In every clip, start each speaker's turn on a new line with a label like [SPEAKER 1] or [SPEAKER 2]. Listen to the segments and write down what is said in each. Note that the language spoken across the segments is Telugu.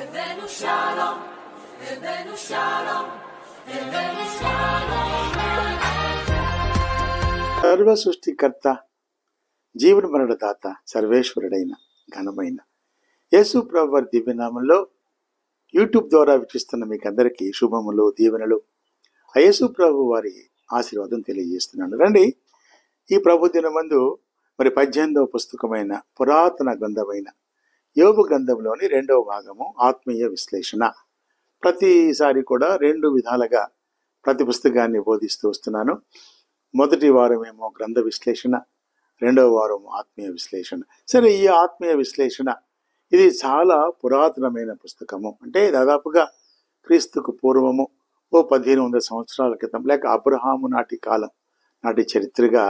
[SPEAKER 1] הבאנו שלום, הבאנו שלום, הבאנו שלום.
[SPEAKER 2] సర్వ సృష్టికర్త జీవన మరణదాత సర్వేశ్వరుడైన ఘనమైన యేసు ప్రభు వారి దివ్యనామంలో యూట్యూబ్ ద్వారా వీక్షిస్తున్న మీకు అందరికీ శుభములు దీవెనలు ఆ యేసు ప్రభు వారి ఆశీర్వాదం తెలియజేస్తున్నాను. రండి, ఈ ప్రభు దినమందు మరి 18వ పుస్తకమైన పురాతన గ్రంథమైన యోబు గ్రంథంలోని 2వ భాగము ఆత్మీయ విశ్లేషణ. ప్రతిసారి కూడా 2 విధాలుగా ప్రతి పుస్తకాన్ని బోధిస్తూ వస్తున్నాను. మొదటి వారమేమో గ్రంథ విశ్లేషణ, 2వ వారం ఆత్మీయ విశ్లేషణ. సరే, ఈ ఆత్మీయ విశ్లేషణ ఇది చాలా పురాతనమైన పుస్తకము. అంటే దాదాపుగా క్రీస్తుకు పూర్వము 1500 సంవత్సరాల క్రితం లేక అబ్రహాము నాటి కాలం నాటి చరిత్రగా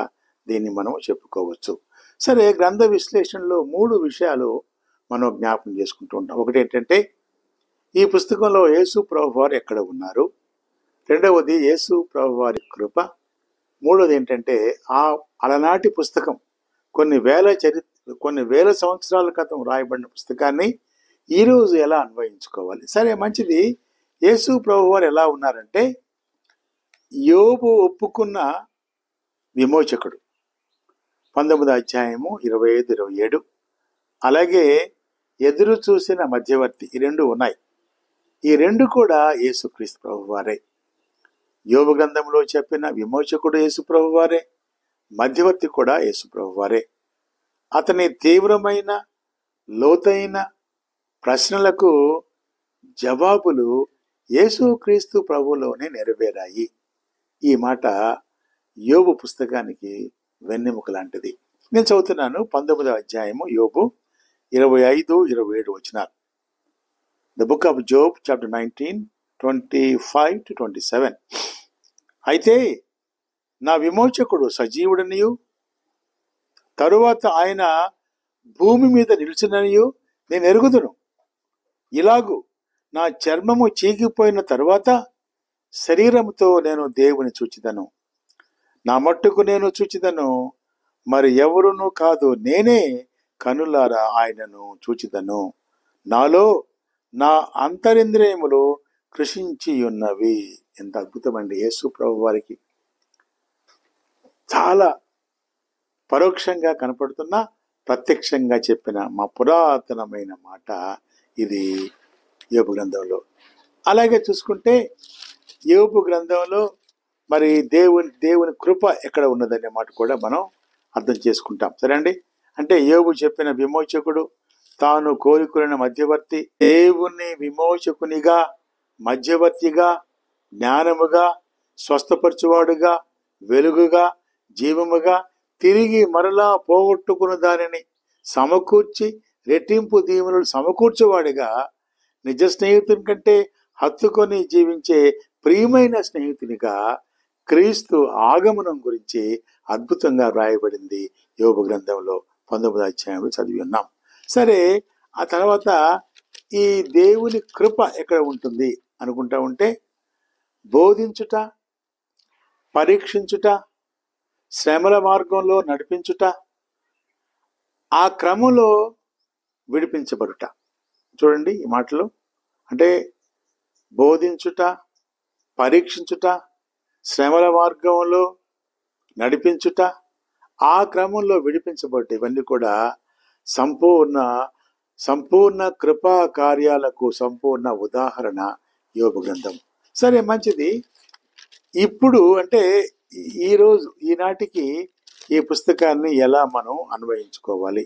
[SPEAKER 2] దీన్ని మనం చెప్పుకోవచ్చు. సరే, గ్రంథ విశ్లేషణలో 3 విషయాలు మనం జ్ఞాపకం చేసుకుంటూ ఉంటాం. ఒకటి ఏంటంటే, ఈ పుస్తకంలో యేసు ప్రభు వారు ఎక్కడ ఉన్నారు, రెండవది యేసు ప్రభు వారి కృప, మూడవది ఏంటంటే అలనాటి పుస్తకం కొన్ని వేల సంవత్సరాల క్రితం రాయబడిన పుస్తకాన్ని ఈరోజు ఎలా అన్వయించుకోవాలి. సరే, మంచిది. యేసు ప్రభు వారు ఎలా ఉన్నారంటే యోబు ఒప్పుకున్న విమోచకుడు, 19వ అధ్యాయము 25-27, అలాగే ఎదురు చూసిన మధ్యవర్తి, ఈ 2 ఉన్నాయి. ఈ 2 కూడా యేసుక్రీస్తు ప్రభు వారే. యోబు గ్రంథంలో చెప్పిన విమోచకుడు యేసు ప్రభు వారే, మధ్యవర్తి కూడా యేసు ప్రభు వారే. అతని తీవ్రమైన లోతైన ప్రశ్నలకు జవాబులు యేసుక్రీస్తు ప్రభులోనే నెరవేరాయి. ఈ మాట యోబు పుస్తకానికి వెన్నెముక లాంటిది. నేను చదువుతున్నాను 19వ అధ్యాయము యోబు 25-27 వచనాలు. The book of Job chapter 19 25-27. అయితే నా విమోచకుడు సజీవుడనియు తరువాత ఆయన భూమి మీద నిలిచిననియు నేను ఎరుగుదును. ఇలాగు నా చర్మము చీకిపోయిన తరువాత శరీరముతో నేను దేవుని చూచిదను. నా మట్టుకు నేను చూచిదను, మరి ఎవరునూ కాదు, నేనే కనులారా ఆయనను చూచిదను. నాలో నా అంతరింద్రియములు కృషించి ఉన్నవి. ఎంత అద్భుతమండి! యేసు ప్రభు వారికి చాలా పరోక్షంగా కనపడుతున్న, ప్రత్యక్షంగా చెప్పిన మా పురాతనమైన మాట ఇది యోబు గ్రంథంలో. అలాగే చూసుకుంటే యోబు గ్రంథంలో మరి దేవుని కృప ఎక్కడ ఉన్నదనే మాట కూడా మనం అర్థం చేసుకుంటాం. సరే అండి, అంటే యోబు చెప్పిన విమోచకుడు, తాను కోరుకున్న మధ్యవర్తి, దేవుని విమోచకునిగా, మధ్యవర్తిగా, జ్ఞానముగా, స్వస్థపరచువాడుగా, వెలుగుగా, జీవముగా, తిరిగి మరలా పోగొట్టుకున్న దానిని సమకూర్చి రెట్టింపు దీవెనలు సమకూర్చేవాడిగా, నిజ స్నేహితుని కంటే హత్తుకొని జీవించే ప్రియమైన స్నేహితునిగా క్రీస్తు ఆగమనం గురించి అద్భుతంగా వ్రాయబడింది యోబు గ్రంథంలో 19వ అధ్యాయంలో చదివి ఉన్నాం. సరే, ఆ తర్వాత ఈ దేవుని కృప ఎక్కడ ఉంటుంది అనుకుంటా ఉంటే, బోధించుట, పరీక్షించుట, శ్రమల మార్గంలో నడిపించుట, ఆ క్రమంలో విడిపించబడుట. చూడండి ఈ మాటలు. అంటే బోధించుట, పరీక్షించుట, శ్రమల మార్గంలో నడిపించుట, ఆ క్రమంలో విడిపించబడ్డ, ఇవన్నీ కూడా సంపూర్ణ కృపా కార్యాలకు సంపూర్ణ ఉదాహరణ యోబు గ్రంథం. సరే, మంచిది. ఇప్పుడు అంటే ఈరోజు ఈనాటికి ఈ పుస్తకాన్ని ఎలా మనం అన్వయించుకోవాలి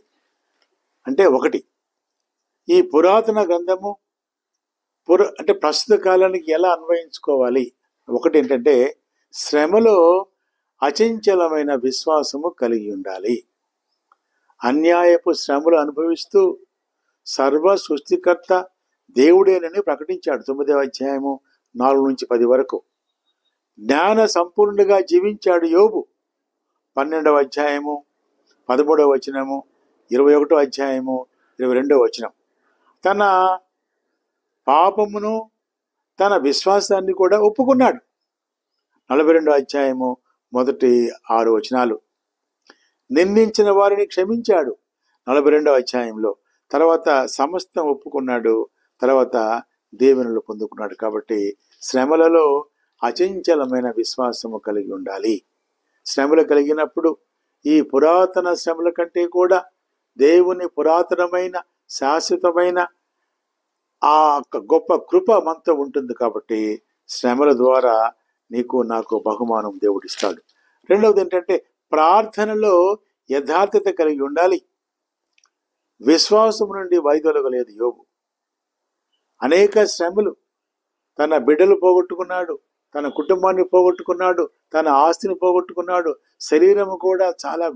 [SPEAKER 2] అంటే, ఒకటి, ఈ పురాతన గ్రంథము అంటే ప్రస్తుత కాలానికి ఎలా అన్వయించుకోవాలి. ఒకటి ఏంటంటే, శ్రమలో అచంచలమైన విశ్వాసము కలిగి ఉండాలి. అన్యాయపు శ్రమలు అనుభవిస్తూ సర్వ సృష్టికర్త దేవుడేనని ప్రకటించాడు. 9వ అధ్యాయము 4-10 వరకు. జ్ఞాన సంపూర్ణుడిగా జీవించాడు యోబు. 12వ అధ్యాయము 13వ వచనము, 21వ అధ్యాయము 22వ వచనం. తన పాపమును, తన విశ్వాసాన్ని కూడా ఒప్పుకున్నాడు. 42వ అధ్యాయము 1-6 వచనాలు. నిందించిన వారిని క్షమించాడు 42వ అధ్యాయంలో. తర్వాత సమస్తం ఒప్పుకున్నాడు తర్వాత దీవెనలు పొందుకున్నాడు. కాబట్టి శ్రమలలో అచంచలమైన విశ్వాసము కలిగి ఉండాలి. శ్రమలు కలిగినప్పుడు ఈ పురాతన శ్రమల కంటే కూడా దేవుని పురాతనమైన శాశ్వతమైన ఆ గొప్ప కృప మనతో ఉంటుంది. కాబట్టి శ్రమల ద్వారా నీకు నాకు బహుమానం దేవుడిస్తాడు. రెండవది ఏంటంటే ప్రార్థనలో యథార్థత కలిగి ఉండాలి. విశ్వాసం నుండి వైదొలగలేదు యోబు. అనేక శ్రమలు, తన బిడ్డలు పోగొట్టుకున్నాడు, తన కుటుంబాన్ని పోగొట్టుకున్నాడు, తన ఆస్తిని పోగొట్టుకున్నాడు. శరీరము కూడా చాలా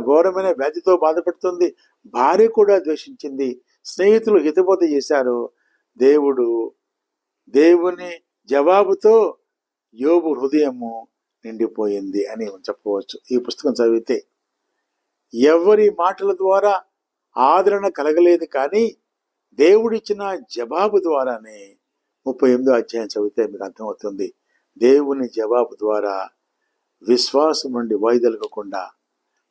[SPEAKER 2] ఘోరమైన వ్యాధితో బాధపడుతుంది. భార్య కూడా ద్వేషించింది. స్నేహితులు హితబోధ చేశారు. దేవుని జవాబుతో యోబు హృదయము నిండిపోయింది అని చెప్పవచ్చు. ఈ పుస్తకం చదివితే ఎవరి మాటల ద్వారా ఆదరణ కలగలేదు, కానీ దేవుడిచ్చిన జవాబు ద్వారానే 38వ అధ్యాయం చదివితే మీకు అర్థమవుతుంది. దేవుని జవాబు ద్వారా విశ్వాసం నుండి వైదొలగకుండా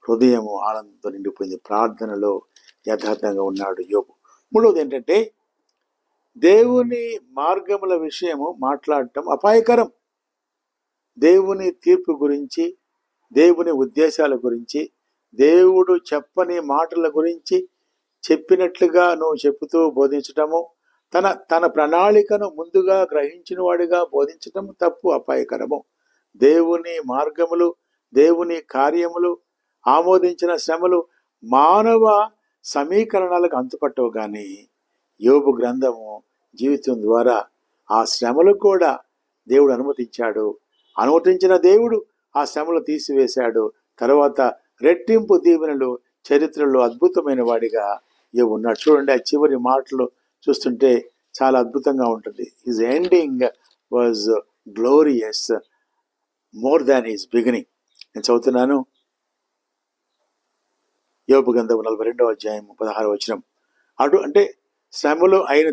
[SPEAKER 2] హృదయము ఆనందంతో నిండిపోయింది. ప్రార్థనలో యథార్థంగా ఉన్నాడు యోబు. మూడవది ఏంటంటే దేవుని మార్గముల విషయము మాట్లాడటం అపాయకరం. దేవుని తీర్పు గురించి, దేవుని ఉద్దేశాల గురించి, దేవుడు చెప్పని మాటల గురించి చెప్పినట్లుగా నువ్వు చెబుతూ బోధించటము, తన ప్రణాళికను ముందుగా గ్రహించిన వాడిగా బోధించటం తప్పు, అపాయకరము. దేవుని మార్గములు, దేవుని కార్యములు, ఆమోదించిన శ్రమలు మానవ సమీకరణాలకు అంతుపట్టవు. కానీ యోబు గ్రంథము జీవితం ద్వారా ఆ శ్రమలు కూడా దేవుడు అనుమతించాడు. అనుమతించిన దేవుడు ఆ శ్రమలు తీసివేశాడు. తర్వాత రెట్టింపు దీవెనలు చరిత్రలో అద్భుతమైన వాడిగా యోబు ఉన్నాడు. చూడండి, ఆ చివరి మాటలు చూస్తుంటే చాలా అద్భుతంగా ఉంటుంది. His ending was glorious more than his beginning. నేను చదువుతున్నాను. యోబు గ్రంథం 42వ అధ్యాయం 16వ వచనం. అంటే శ్రమలు అయిన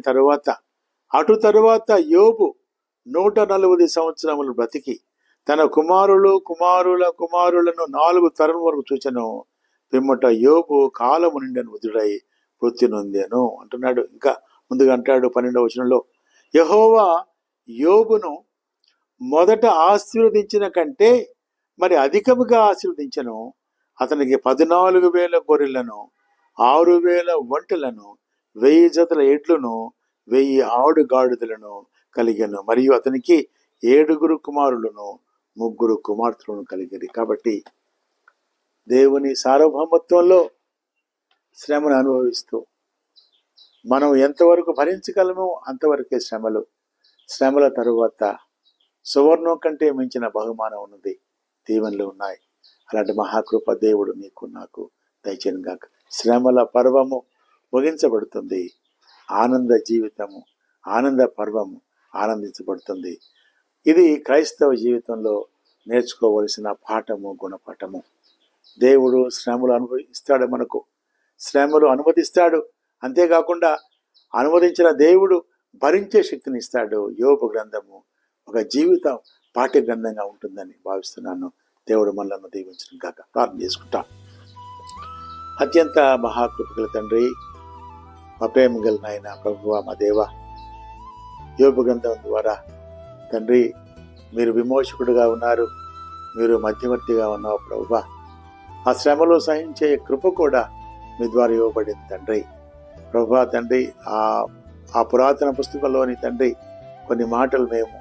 [SPEAKER 2] అటు తరువాత యోబు 140 సంవత్సరములు బ్రతికి తన కుమారుల కుమారులను 4 తరం వరకు చూచెను. పిమ్మట యోబు కాలము నిండిన వృద్ధుడై మృత్యు నొందెను అంటున్నాడు. ఇంకా ముందుగా అంటాడు 12వ వచనంలో, యెహోవా యోబును మొదట ఆశీర్వదించిన కంటే మరి అధికముగా ఆశీర్వదించెను. అతనికి 14,000 గొర్రెలను, 6,000 ఒంటెలను, 1000 జతల ఎడ్లను, 1000 ఆడుగాడిదలను కలిగాను. మరియు అతనికి 7 కుమారులను, 3 కుమార్తెలను కలిగారు. కాబట్టి దేవుని సార్వభౌమత్వంలో శ్రమను అనుభవిస్తూ మనం ఎంతవరకు భరించగలమో అంతవరకే శ్రమలు. శ్రమల తరువాత సువర్ణం కంటే మించిన బహుమానం ఉన్నది, దీవెనలు ఉన్నాయి. అలాంటి మహాకృప దేవుడు నీకు నాకు దయచేయను గాక. శ్రమల పర్వము ముగించబడుతుంది. ఆనంద జీవితము, ఆనంద పర్వము ఆనందించబడుతుంది. ఇది క్రైస్తవ జీవితంలో నేర్చుకోవలసిన పాఠము, గుణపాఠము. దేవుడు శ్రమలు అనుభవిస్తాడు, మనకు శ్రమలు అనుమతిస్తాడు. అంతేకాకుండా అనుమతించిన దేవుడు భరించే శక్తిని ఇస్తాడు. యోబు గ్రంథము ఒక జీవిత పాఠ్య గ్రంథంగా ఉంటుందని భావిస్తున్నాను. దేవుడు మనల్ని దీవించడం కాక. ప్రార్థన చేసుకుంటాం. అత్యంత మహాకృపగల తండ్రి, మా ప్రేమ గల నాయన ప్రభువా, మా దేవ, యోబు గ్రంథం ద్వారా తండ్రి మీరు విమోచకుడుగా ఉన్నారు, మీరు మధ్యవర్తిగా ఉన్నావు ప్రభువా. ఆ శ్రమలో సహించే కృప కూడా మీ ద్వారా ఇవ్వబడింది తండ్రి. ప్రభువా తండ్రి, ఆ పురాతన పుస్తకంలోని తండ్రి కొన్ని మాటలు మేము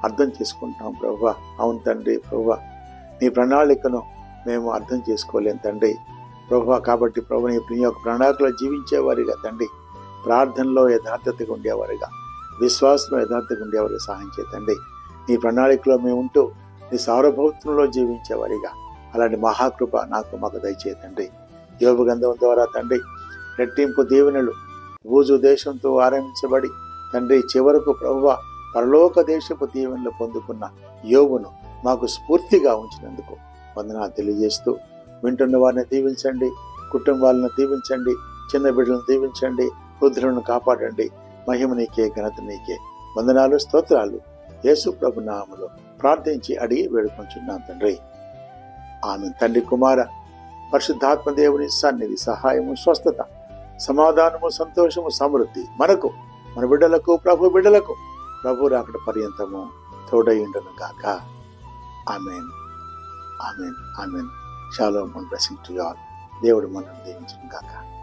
[SPEAKER 2] అర్థం చేసుకుంటాం ప్రభువా. అవును తండ్రి, ప్రభువా నీ ప్రణాళికను మేము అర్థం చేసుకోలేం తండ్రి ప్రభువా. కాబట్టి ప్రభు నీ యొక్క ప్రణాళికలో జీవించేవారిగా తండ్రి, ప్రార్థనలో యథార్థతగా ఉండేవారిగా, విశ్వాసంలో యథార్థతగా ఉండేవారిగా సహాయం చేయండి. నీ ప్రణాళికలో మేము ఉంటూ నీ సార్వభౌత్వంలో జీవించేవారిగా అలాంటి మహాకృప మాకు దయచేయండి. యోబు గ్రంథం ద్వారా తండ్రి రెట్టింపు దీవెనలు బూజు దేశంతో ఆరంభించబడి తండ్రి చివరకు ప్రభువా పరలోక దేశపు దీవెనలు పొందుకున్న యోబును మాకు స్ఫూర్తిగా ఉంచినందుకు వందనాలు తెలియజేస్తూ, వింటున్న వారిని దీవించండి, కుటుంబాలను దీవించండి, చిన్న బిడ్డలను దీవించండి, వృద్ధులను కాపాడండి. మహిమ నీకే, ఘనత నీకే. వందనాలు, స్తోత్రాలు యేసు ప్రభు నామములో ప్రార్థించి అడిగి వేడుకొంచున్నాం తండ్రి. ఆమె తండ్రి, కుమార, పరిశుద్ధాత్మ దేవుని సన్నిధి, సహాయము, స్వస్థత సమాధానము, సంతోషము, సమృద్ధి మనకు, మన బిడ్డలకు, ప్రభు బిడ్డలకు ప్రభు రాకడ పర్యంతము తోడైండును గాక. ఆమేన్, ఆమేన్, ఆమేన్. Shalom and blessing to you all. దేవుడు మనల్ని దీవించును గాక.